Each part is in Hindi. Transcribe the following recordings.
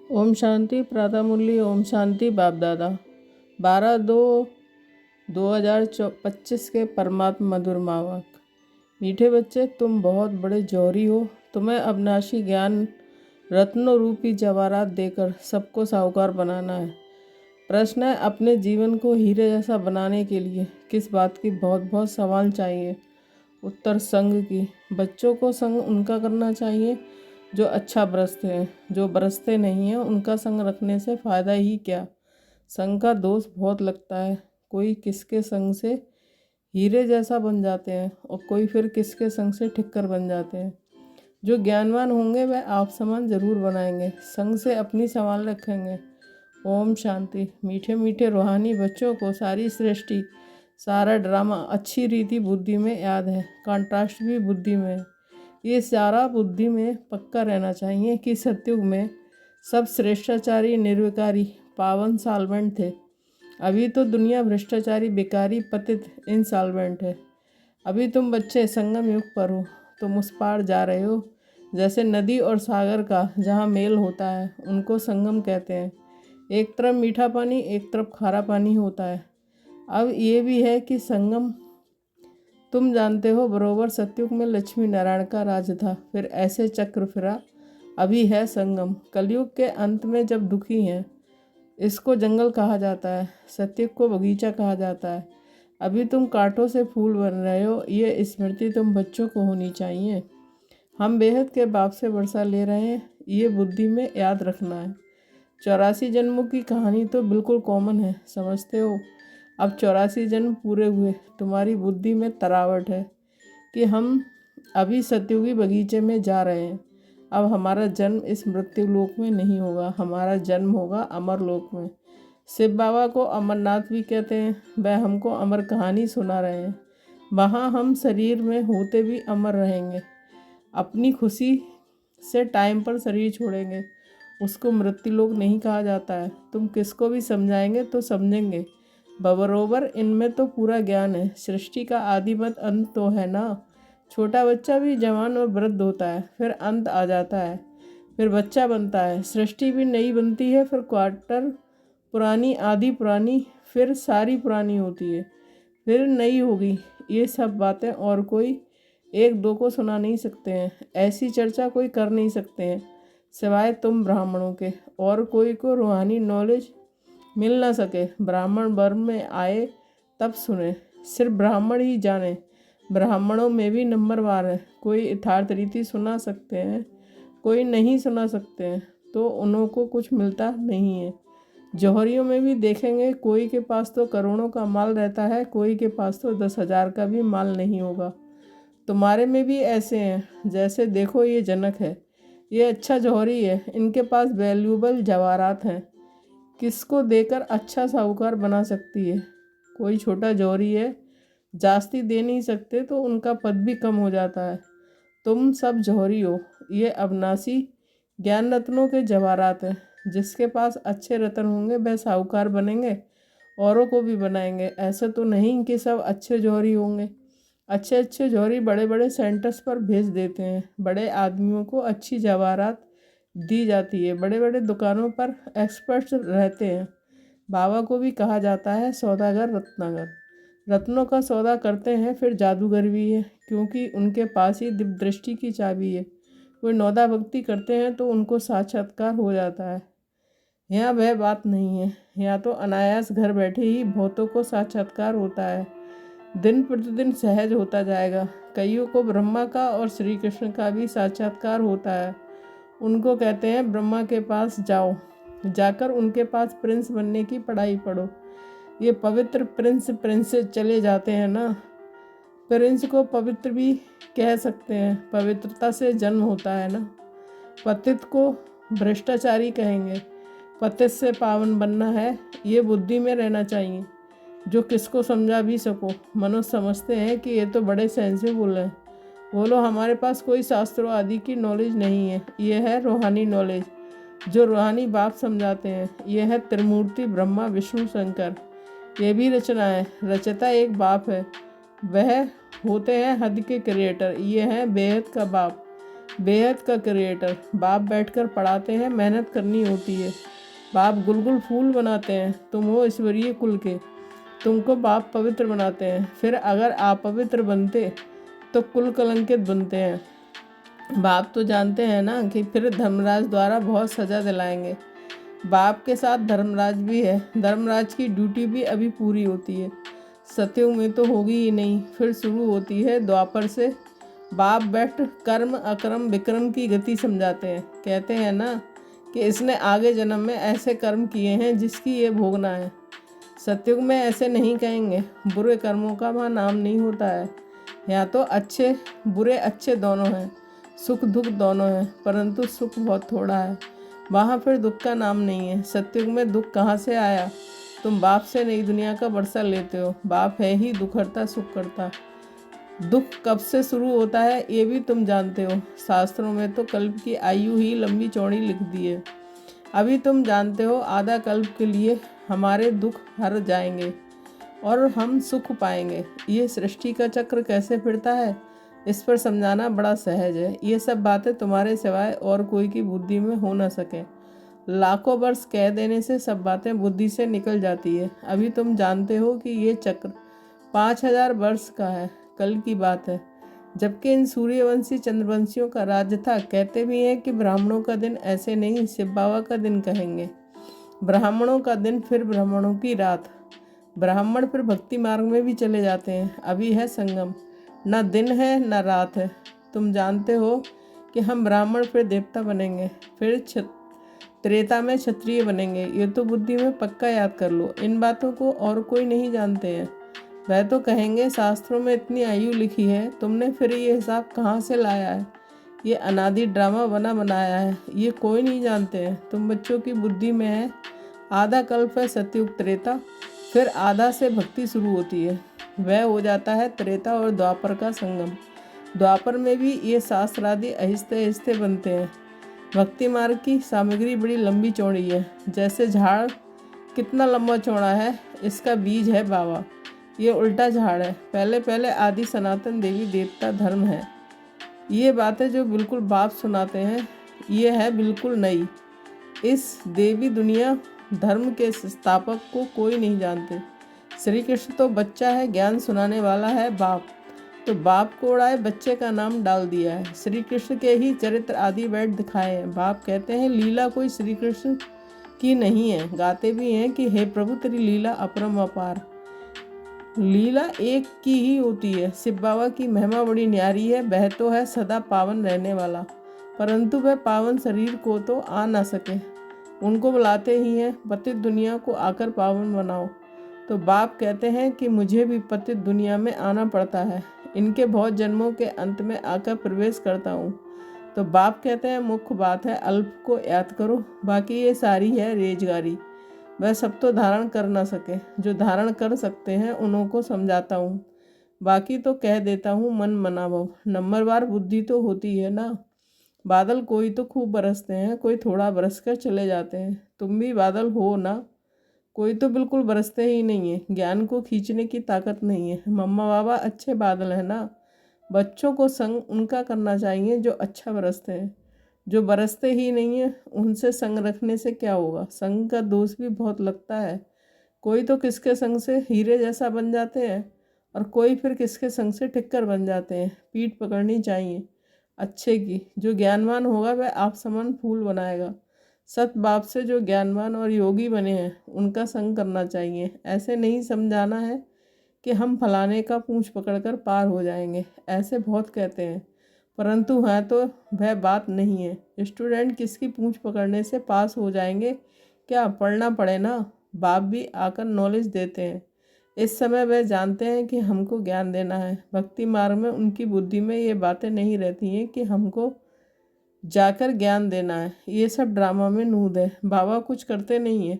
ओम शांति प्रातः मुरली। ओम शांति बाप दादा। 12/2/2025 के परमात्मा मधुर मावक। मीठे बच्चे, तुम बहुत बड़े जौहरी हो। तुम्हें अविनाशी ज्ञान रत्नों रूपी जवाहरात देकर सबको साहूकार बनाना है। प्रश्न है, अपने जीवन को हीरे जैसा बनाने के लिए किस बात की बहुत बहुत सवाल चाहिए? उत्तर, संग की। बच्चों को संग उनका करना चाहिए जो अच्छा बरसते हैं, जो बरसते नहीं हैं उनका संग रखने से फ़ायदा ही क्या। संग का दोष बहुत लगता है। कोई किसके संग से हीरे जैसा बन जाते हैं और कोई फिर किसके संग से ठिक्कर बन जाते हैं। जो ज्ञानवान होंगे वह आप समान ज़रूर बनाएंगे, संग से अपनी संभाल रखेंगे। ओम शांति। मीठे मीठे रूहानी बच्चों को सारी सृष्टि, सारा ड्रामा अच्छी रीति बुद्धि में याद है, कॉन्ट्रास्ट भी बुद्धि में है। ये सारा बुद्धि में पक्का रहना चाहिए कि सतयुग में सब श्रेष्ठाचारी, निर्विकारी, पावन साल्वेंट थे। अभी तो दुनिया भ्रष्टाचारी, बेकारी, पतित, इनसॉल्वेंट है। अभी तुम बच्चे संगम युग पर हो, तुम उस पार जा रहे हो। जैसे नदी और सागर का जहाँ मेल होता है उनको संगम कहते हैं। एक तरफ मीठा पानी, एक तरफ खारा पानी होता है। अब ये भी है कि संगम, तुम जानते हो, बरोबर सतयुग में लक्ष्मी नारायण का राज था, फिर ऐसे चक्र फिरा। अभी है संगम। कलयुग के अंत में जब दुखी हैं, इसको जंगल कहा जाता है, सतयुग को बगीचा कहा जाता है। अभी तुम कांटों से फूल बन रहे हो, ये स्मृति तुम बच्चों को होनी चाहिए। हम बेहद के बाप से वर्षा ले रहे हैं, ये बुद्धि में याद रखना है। 84 जन्मों की कहानी तो बिल्कुल कॉमन है, समझते हो। अब 84 जन्म पूरे हुए, तुम्हारी बुद्धि में तरावट है कि हम अभी सतयुगी बगीचे में जा रहे हैं। अब हमारा जन्म इस मृत्यु लोक में नहीं होगा, हमारा जन्म होगा अमर लोक में। शिव बाबा को अमरनाथ भी कहते हैं, वह हमको अमर कहानी सुना रहे हैं। वहाँ हम शरीर में होते भी अमर रहेंगे, अपनी खुशी से टाइम पर शरीर छोड़ेंगे। उसको मृत्यु लोक नहीं कहा जाता है। तुम किसको भी समझाएंगे तो समझेंगे, बरोबर इनमें तो पूरा ज्ञान है। सृष्टि का आदि मत अंत तो है ना। छोटा बच्चा भी जवान और वृद्ध होता है, फिर अंत आ जाता है, फिर बच्चा बनता है, सृष्टि भी नई बनती है, फिर क्वार्टर पुरानी, आधी पुरानी, फिर सारी पुरानी होती है, फिर नई होगी। ये सब बातें और कोई एक दो को सुना नहीं सकते हैं, ऐसी चर्चा कोई कर नहीं सकते हैं सिवाय तुम ब्राह्मणों के। और कोई को रूहानी नॉलेज मिल ना सके। ब्राह्मण वर्ग में आए तब सुने, सिर्फ ब्राह्मण ही जाने। ब्राह्मणों में भी नंबरवार है, कोई यथार्थ रीति सुना सकते हैं, कोई नहीं सुना सकते हैं, तो उन्हों को कुछ मिलता नहीं है। जौहरियों में भी देखेंगे, कोई के पास तो करोड़ों का माल रहता है, कोई के पास तो 10,000 का भी माल नहीं होगा। तुम्हारे में भी ऐसे हैं। जैसे देखो, ये जनक है, ये अच्छा जौहरी है, इनके पास वैल्यूबल जवाहरात हैं, किसको देकर अच्छा साहूकार बना सकती है। कोई छोटा जौहरी है, जास्ती दे नहीं सकते तो उनका पद भी कम हो जाता है। तुम सब जौहरी हो, ये अविनाशी ज्ञान रत्नों के जवाहरात हैं। जिसके पास अच्छे रत्न होंगे वह साहूकार बनेंगे, औरों को भी बनाएंगे। ऐसा तो नहीं कि सब अच्छे जौहरी होंगे। अच्छे अच्छे जौहरी बड़े बड़े सेंटर्स पर भेज देते हैं, बड़े आदमियों को अच्छी जवाहरात दी जाती है, बड़े बड़े दुकानों पर एक्सपर्ट्स रहते हैं। बाबा को भी कहा जाता है सौदागर, रत्नागर। रत्नों का सौदा करते हैं, फिर जादूगर भी है, क्योंकि उनके पास ही दिव्य दृष्टि की चाबी है। कोई नौदा भक्ति करते हैं तो उनको साक्षात्कार हो जाता है। यहाँ वह बात नहीं है, यहाँ तो अनायास घर बैठे ही बहुतों को साक्षात्कार होता है। दिन प्रतिदिन सहज होता जाएगा। कईयों को ब्रह्मा का और श्री कृष्ण का भी साक्षात्कार होता है। उनको कहते हैं ब्रह्मा के पास जाओ, जाकर उनके पास प्रिंस बनने की पढ़ाई पढ़ो। ये पवित्र प्रिंस चले जाते हैं ना। प्रिंस को पवित्र भी कह सकते हैं, पवित्रता से जन्म होता है ना। पतित को भ्रष्टाचारी कहेंगे, पतित से पावन बनना है, ये बुद्धि में रहना चाहिए। जो किसको समझा भी सको। मनुष्य समझते हैं कि ये तो बड़े सेंसिबल हैं। बोलो, हमारे पास कोई शास्त्रों आदि की नॉलेज नहीं है, ये है रूहानी नॉलेज जो रूहानी बाप समझाते हैं। ये है त्रिमूर्ति ब्रह्मा विष्णु शंकर। ये भी रचना है, रचता एक बाप है, वह होते हैं हद के क्रिएटर। ये हैं बेहद का बाप। बेहद का क्रिएटर। बाप बैठकर पढ़ाते हैं, मेहनत करनी होती है। बाप गुलगुल फूल बनाते हैं, तुम हो ईश्वरीय कुल के, तुमको बाप पवित्र बनाते हैं। फिर अगर आप पवित्र बनते तो कुल कलंकित बनते हैं। बाप तो जानते हैं ना कि फिर धर्मराज द्वारा बहुत सज़ा दिलाएंगे। बाप के साथ धर्मराज भी है, धर्मराज की ड्यूटी भी अभी पूरी होती है। सतयुग में तो होगी ही नहीं, फिर शुरू होती है द्वापर से। बाप बैठ कर्म अकर्म विक्रम की गति समझाते हैं। कहते हैं ना कि इसने आगे जन्म में ऐसे कर्म किए हैं जिसकी ये भोगना है। सतयुग में ऐसे नहीं कहेंगे, बुरे कर्मों का वहाँ नाम नहीं होता है। यहाँ तो अच्छे बुरे अच्छे दोनों हैं, सुख दुख दोनों हैं, परंतु सुख बहुत थोड़ा है। वहाँ फिर दुख का नाम नहीं है। सतयुग में दुख कहाँ से आया? तुम बाप से नई दुनिया का बरसा लेते हो। बाप है ही दुख हरता सुख करता। दुख कब से शुरू होता है ये भी तुम जानते हो। शास्त्रों में तो कल्प की आयु ही लंबी चौड़ी लिख दी है। अभी तुम जानते हो आधा कल्प के लिए हमारे दुख हर जाएंगे और हम सुख पाएंगे। ये सृष्टि का चक्र कैसे फिरता है इस पर समझाना बड़ा सहज है। ये सब बातें तुम्हारे सिवाय और कोई की बुद्धि में हो न सके। लाखों वर्ष कह देने से सब बातें बुद्धि से निकल जाती है। अभी तुम जानते हो कि ये चक्र 5000 वर्ष का है, कल की बात है, जबकि इन सूर्यवंशी चंद्रवंशियों का राज्य था। कहते भी हैं कि ब्राह्मणों का दिन ऐसे नहीं, शिव बाबा का दिन कहेंगे। ब्राह्मणों का दिन फिर ब्राह्मणों की रात। ब्राह्मण फिर भक्ति मार्ग में भी चले जाते हैं। अभी है संगम, न दिन है न रात है। तुम जानते हो कि हम ब्राह्मण फिर देवता बनेंगे, फिर त्रेता में क्षत्रिय बनेंगे। ये तो बुद्धि में पक्का याद कर लो। इन बातों को और कोई नहीं जानते हैं। वह तो कहेंगे शास्त्रों में इतनी आयु लिखी है, तुमने फिर ये हिसाब कहाँ से लाया है? ये अनादि ड्रामा बना बनाया है, ये कोई नहीं जानते हैं। तुम बच्चों की बुद्धि में है आधा कल्प है सतयुग त्रेता, फिर आधा से भक्ति शुरू होती है। वह हो जाता है त्रेता और द्वापर का संगम। द्वापर में भी ये शास्त्रादि आहिस्ते आहिस्ते बनते हैं। भक्ति मार्ग की सामग्री बड़ी लंबी चौड़ी है। जैसे झाड़ कितना लंबा चौड़ा है, इसका बीज है बाबा। ये उल्टा झाड़ है। पहले पहले आदि सनातन देवी देवता धर्म है। ये बातें जो बिल्कुल बाप सुनाते हैं ये है बिल्कुल नई। इस देवी दुनिया धर्म के संस्थापक को कोई नहीं जानते। श्री कृष्ण तो बच्चा है, ज्ञान सुनाने वाला है बाप। तो बाप को उड़ाए बच्चे का नाम डाल दिया है। श्री कृष्ण के ही चरित्र आदि बैठ दिखाए हैं। बाप कहते हैं लीला कोई श्री कृष्ण की नहीं है। गाते भी हैं कि हे प्रभु तेरी लीला अपरम अपार। लीला एक की ही होती है। शिव बाबा की महिमा बड़ी न्यारी है। वह तो है सदा पावन रहने वाला, परंतु वह पावन शरीर को तो आ ना सके। उनको बुलाते ही हैं पतित दुनिया को आकर पावन बनाओ। तो बाप कहते हैं कि मुझे भी पतित दुनिया में आना पड़ता है। इनके बहुत जन्मों के अंत में आकर प्रवेश करता हूँ। तो बाप कहते हैं मुख्य बात है अल्प को याद करो, बाकी ये सारी है रेजगारी। वह सब तो धारण कर ना सके, जो धारण कर सकते हैं उन्हों को समझाता हूँ। बाकी तो कह देता हूँ मन मनावो। नंबरवार बुद्धि तो होती है ना। बादल कोई तो खूब बरसते हैं, कोई थोड़ा बरस कर चले जाते हैं। तुम भी बादल हो ना। कोई तो बिल्कुल बरसते ही नहीं है। ज्ञान को खींचने की ताकत नहीं है। मम्मा बाबा अच्छे बादल है ना। बच्चों को संग उनका करना चाहिए जो अच्छा बरसते हैं। जो बरसते ही नहीं है उनसे संग रखने से क्या होगा? संग का दोष भी बहुत लगता है। कोई तो किसके संग से हीरे जैसा बन जाते हैं और कोई फिर किसके संग से टिक्कर बन जाते हैं। पीठ पकड़नी चाहिए अच्छे की। जो ज्ञानवान होगा वह आप समान फूल बनाएगा। सत बाप से जो ज्ञानवान और योगी बने हैं उनका संग करना चाहिए। ऐसे नहीं समझाना है कि हम फलाने का पूंछ पकड़कर पार हो जाएंगे। ऐसे बहुत कहते हैं, परंतु हाँ तो वह बात नहीं है। स्टूडेंट किसकी पूंछ पकड़ने से पास हो जाएंगे? क्या पढ़ना पड़े ना। बाप भी आकर नॉलेज देते हैं। इस समय वह जानते हैं कि हमको ज्ञान देना है। भक्ति मार्ग में उनकी बुद्धि में ये बातें नहीं रहती हैं कि हमको जाकर ज्ञान देना है। ये सब ड्रामा में नूद है। बाबा कुछ करते नहीं है।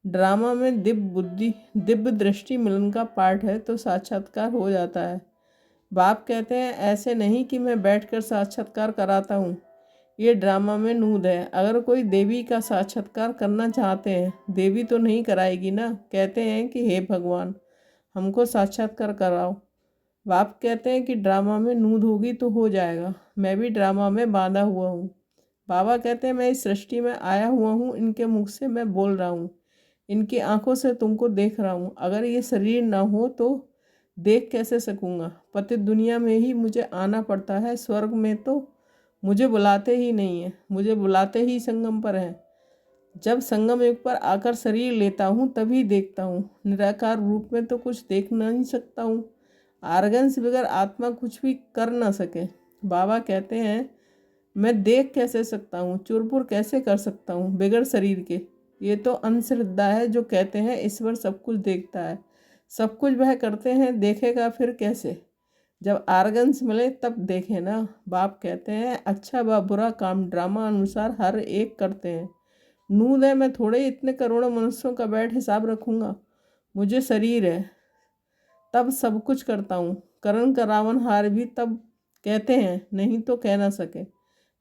ड्रामा में दिव्य दृष्टि मिलन का पार्ट है तो साक्षात्कार हो जाता है। बाप कहते हैं ऐसे नहीं कि मैं बैठकर साक्षात्कार कराता हूँ। ये ड्रामा में नूद है। अगर कोई देवी का साक्षात्कार करना चाहते हैं, देवी तो नहीं कराएगी ना। कहते हैं कि हे भगवान हमको साक्षात्कार कराओ। बाप कहते हैं कि ड्रामा में नूद होगी तो हो जाएगा। मैं भी ड्रामा में बांधा हुआ हूँ। बाबा कहते हैं मैं इस सृष्टि में आया हुआ हूँ, इनके मुख से मैं बोल रहा हूँ, इनकी आंखों से तुमको देख रहा हूँ। अगर ये शरीर ना हो तो देख कैसे सकूँगा। पतित दुनिया में ही मुझे आना पड़ता है, स्वर्ग में तो मुझे बुलाते ही नहीं है, मुझे बुलाते ही संगम पर है। जब संगम युग पर आकर शरीर लेता हूँ तभी देखता हूँ, निराकार रूप में तो कुछ देख नहीं सकता हूँ। आर्गन से बगैर आत्मा कुछ भी कर ना सके। बाबा कहते हैं मैं देख कैसे सकता हूँ, चुरपुर कैसे कर सकता हूँ बगैर शरीर के। ये तो अंधश्रद्धा है जो कहते हैं ईश्वर सब कुछ देखता है। सब कुछ वह करते हैं, देखेगा फिर कैसे? जब आर्गन्स मिले तब देखे ना। बाप कहते हैं अच्छा व बुरा काम ड्रामा अनुसार हर एक करते हैं। नूद है, मैं थोड़े इतने करोड़ों मनुष्यों का बैठ हिसाब रखूँगा। मुझे शरीर है तब सब कुछ करता हूँ। करण का रावण हार भी तब कहते हैं, नहीं तो कह ना सके।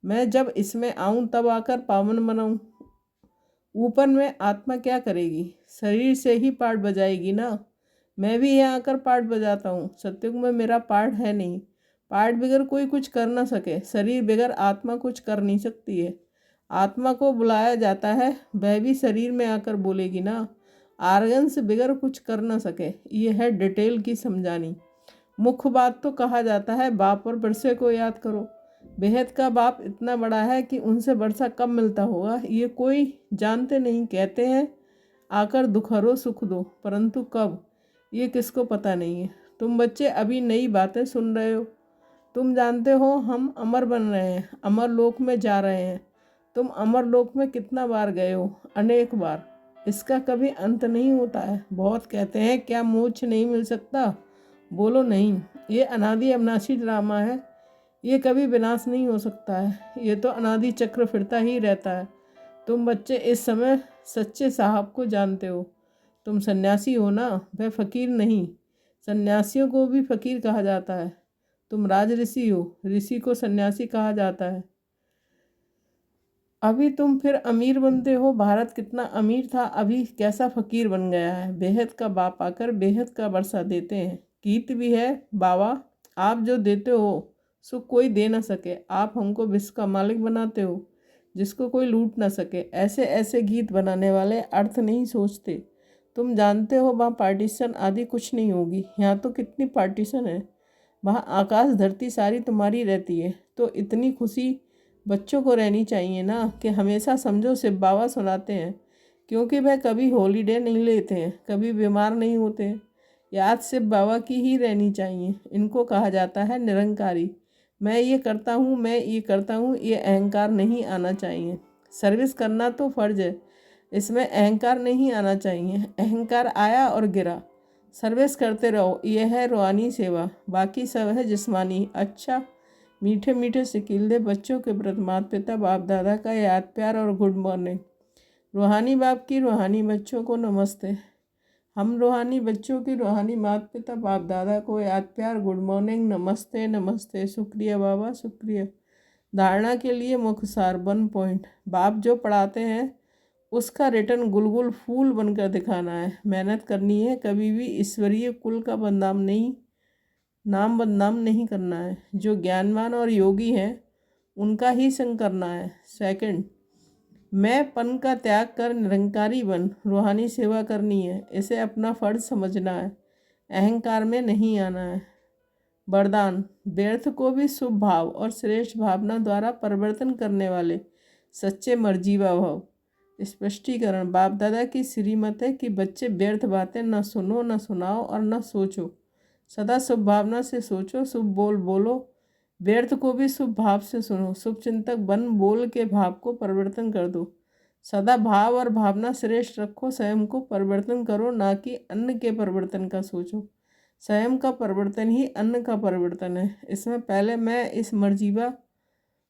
मैं जब इसमें आऊँ तब आकर पावन बनाऊँ। ऊपर में आत्मा क्या करेगी? शरीर से ही पाठ बजाएगी ना। मैं भी यहाँ आकर पाठ बजाता हूँ। सत्युग में मेरा पाठ है नहीं। पाठ बगैर कोई कुछ कर ना सके। शरीर बगैर आत्मा कुछ कर नहीं सकती है। आत्मा को बुलाया जाता है, वह भी शरीर में आकर बोलेगी ना। आर्गन से बगैर कुछ कर ना सके। ये है डिटेल की समझानी। मुख्य बात तो कहा जाता है बाप और वर्षे को याद करो। बेहद का बाप इतना बड़ा है कि उनसे वर्षा कब मिलता होगा ये कोई जानते नहीं। कहते हैं आकर दुखरो सुख दो, परंतु कब ये किसको पता नहीं है। तुम बच्चे अभी नई बातें सुन रहे हो। तुम जानते हो हम अमर बन रहे हैं, अमर लोक में जा रहे हैं। तुम अमर लोक में कितना बार गए हो? अनेक बार। इसका कभी अंत नहीं होता है। बहुत कहते हैं क्या मोक्ष नहीं मिल सकता? बोलो नहीं, ये अनादि अविनाशी ड्रामा है। ये कभी विनाश नहीं हो सकता है। ये तो अनादि चक्र फिरता ही रहता है। तुम बच्चे इस समय सच्चे साहब को जानते हो। तुम सन्यासी हो ना, वह फकीर नहीं। सन्यासियों को भी फकीर कहा जाता है। तुम राज ऋषि हो, ऋषि को सन्यासी कहा जाता है। अभी तुम फिर अमीर बनते हो। भारत कितना अमीर था, अभी कैसा फकीर बन गया है। बेहद का बाप आकर बेहद का वर्षा देते हैं। गीत भी है बाबा, आप जो देते हो सुख कोई दे ना सके। आप हमको विश्व का मालिक बनाते हो जिसको कोई लूट ना सके। ऐसे ऐसे गीत बनाने वाले अर्थ नहीं सोचते। तुम जानते हो वहाँ पार्टीशन आदि कुछ नहीं होगी। यहाँ तो कितनी पार्टीशन है। वहाँ आकाश धरती सारी तुम्हारी रहती है। तो इतनी खुशी बच्चों को रहनी चाहिए ना कि हमेशा समझो शिव बाबा सुनाते हैं, क्योंकि वह कभी हॉलीडे नहीं लेते हैं, कभी बीमार नहीं होते हैं। याद शिव बाबा की ही रहनी चाहिए। इनको कहा जाता है निरंकारी। मैं ये करता हूँ, मैं ये करता हूँ, ये अहंकार नहीं आना चाहिए। सर्विस करना तो फर्ज है, इसमें अहंकार नहीं आना चाहिए। अहंकार आया और गिरा। सर्विस करते रहो, यह है रूहानी सेवा, बाकी सब है जिस्मानी। अच्छा मीठे मीठे सिकीले बच्चों के प्रति माता पिता बाप दादा का याद प्यार और गुड मॉर्निंग। रूहानी बाप की रूहानी बच्चों को नमस्ते। हम रूहानी बच्चों की रूहानी माता पिता बाप दादा को याद प्यार गुड मॉर्निंग, नमस्ते नमस्ते, शुक्रिया बाबा शुक्रिया। धारणा के लिए मुख्य सार 1 पॉइंट। बाप जो पढ़ाते हैं उसका रिटर्न गुलगुल फूल बनकर दिखाना है। मेहनत करनी है, कभी भी ईश्वरीय कुल का नाम बदनाम नहीं करना है। जो ज्ञानवान और योगी हैं उनका ही संग करना है। सेकंड, मैं पन का त्याग कर निरंकारी बन रूहानी सेवा करनी है। इसे अपना फर्ज समझना है, अहंकार में नहीं आना है। वरदान, व्यर्थ को भी शुभ भाव और श्रेष्ठ भावना द्वारा परिवर्तन करने वाले सच्चे मर्जीवा भव। स्पष्टीकरण, बाप दादा की श्रीमत है कि बच्चे व्यर्थ बातें न सुनो, न सुनाओ और न सोचो। सदा शुभ भावना से सोचो, शुभ बोल बोलो। व्यर्थ को भी शुभ भाव से सुनो। शुभ चिंतक बन बोल के भाव को परिवर्तन कर दो। सदा भाव और भावना श्रेष्ठ रखो। स्वयं को परिवर्तन करो, ना कि अन्न के परिवर्तन का सोचो। स्वयं का परिवर्तन ही अन्न का परिवर्तन है। इसमें पहले मैं इस मर्जीवा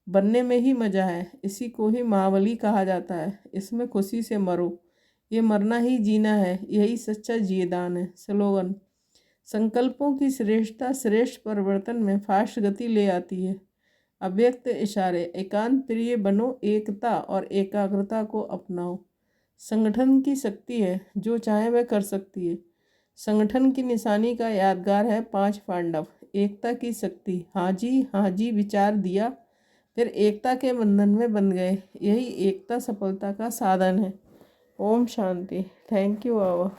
बनने में ही मजा है। इसी को ही महाबली कहा जाता है। इसमें खुशी से मरो, ये मरना ही जीना है, यही सच्चा जीदान है। स्लोगन, संकल्पों की श्रेष्ठता श्रेष्ठ परिवर्तन में फास्ट गति ले आती है। अव्यक्त इशारे, एकांत प्रिय बनो, एकता और एकाग्रता को अपनाओ। संगठन की शक्ति है, जो चाहे वह कर सकती है। संगठन की निशानी का यादगार है 5 पांडव। एकता की शक्ति। हाँ जी विचार दिया, फिर एकता के बंधन में बंध गए। यही एकता सफलता का साधन है। ओम शांति। Thank you Baba.